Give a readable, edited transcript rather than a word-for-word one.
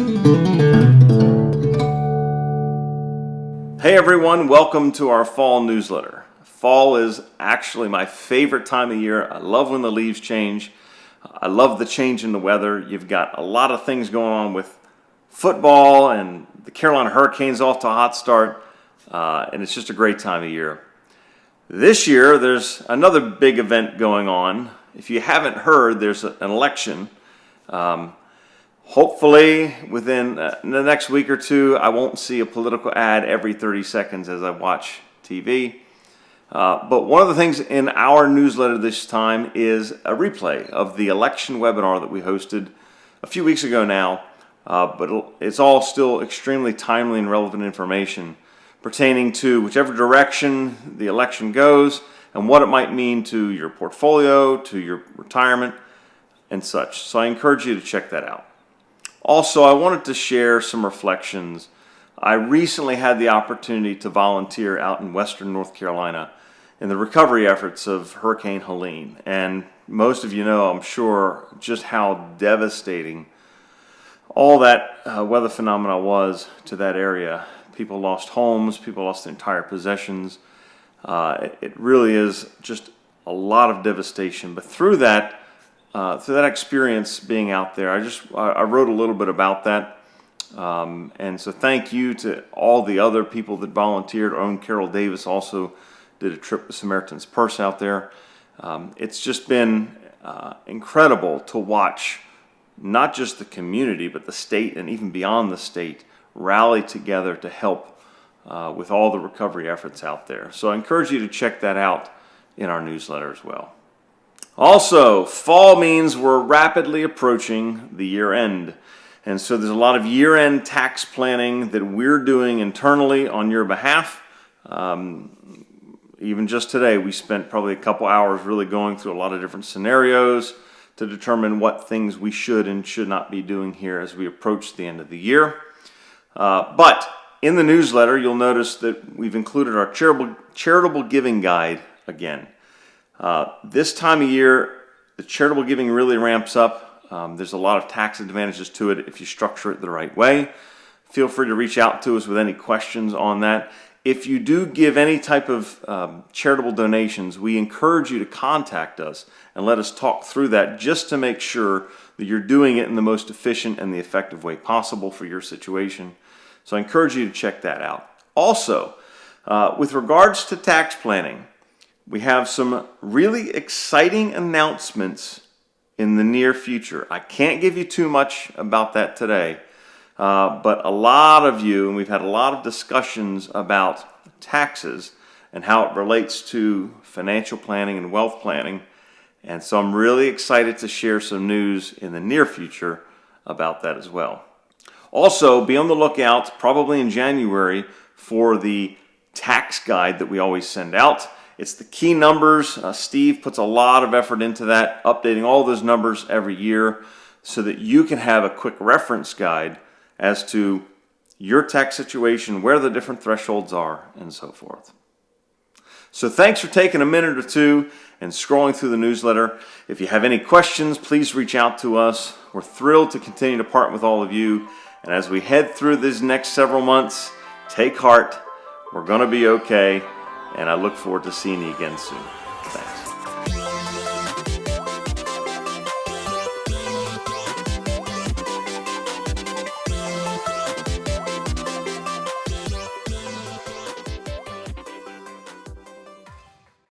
Hey everyone, welcome to our fall newsletter. Fall is actually my favorite time of year. I love when the leaves change. I love the change in the weather. You've got a lot of things going on with football, and the Carolina Hurricanes off to a hot start, and it's just a great time of year. This year, there's another big event going on. If you haven't heard, there's an election. Hopefully, within the next week or two, I won't see a political ad every 30 seconds as I watch TV. But one of the things in our newsletter this time is a replay of the election webinar that we hosted a few weeks ago now. But it's all still extremely timely and relevant information pertaining to whichever direction the election goes and what it might mean to your portfolio, to your retirement, and such. So I encourage you to check that out. Also, I wanted to share some reflections. I recently had the opportunity to volunteer out in western North Carolina in the recovery efforts of Hurricane Helene. And most of you know, I'm sure, just how devastating all that weather phenomena was to that area. People lost homes, people lost their entire possessions. It really is just a lot of devastation. But through that experience being out there, I wrote a little bit about that. And so thank you to all the other people that volunteered. Our own Carol Davis also did a trip with Samaritan's Purse out there. It's just been incredible to watch not just the community, but the state and even beyond the state rally together to help with all the recovery efforts out there. So I encourage you to check that out in our newsletter as well. Also, fall means we're rapidly approaching the year end. And so there's a lot of year-end tax planning that we're doing internally on your behalf. Even just today, we spent probably a couple hours really going through a lot of different scenarios to determine what things we should and should not be doing here as we approach the end of the year. But in the newsletter, you'll notice that we've included our charitable giving guide again. This time of year, the charitable giving really ramps up. There's a lot of tax advantages to it if you structure it the right way. Feel free to reach out to us with any questions on that. If you do give any type of charitable donations, we encourage you to contact us and let us talk through that just to make sure that you're doing it in the most efficient and the effective way possible for your situation. So I encourage you to check that out. Also, with regards to tax planning, we have some really exciting announcements in the near future. I can't give you too much about that today, but a lot of you, and we've had a lot of discussions about taxes and how it relates to financial planning and wealth planning. And so I'm really excited to share some news in the near future about that as well. Also, be on the lookout, probably in January, for the tax guide that we always send out. It's the key numbers. Steve puts a lot of effort into that, updating all those numbers every year so that you can have a quick reference guide as to your tax situation, where the different thresholds are, and so forth. So thanks for taking a minute or two and scrolling through the newsletter. If you have any questions, please reach out to us. We're thrilled to continue to partner with all of you. And as we head through these next several months, take heart. We're going to be okay. And I look forward to seeing you again soon.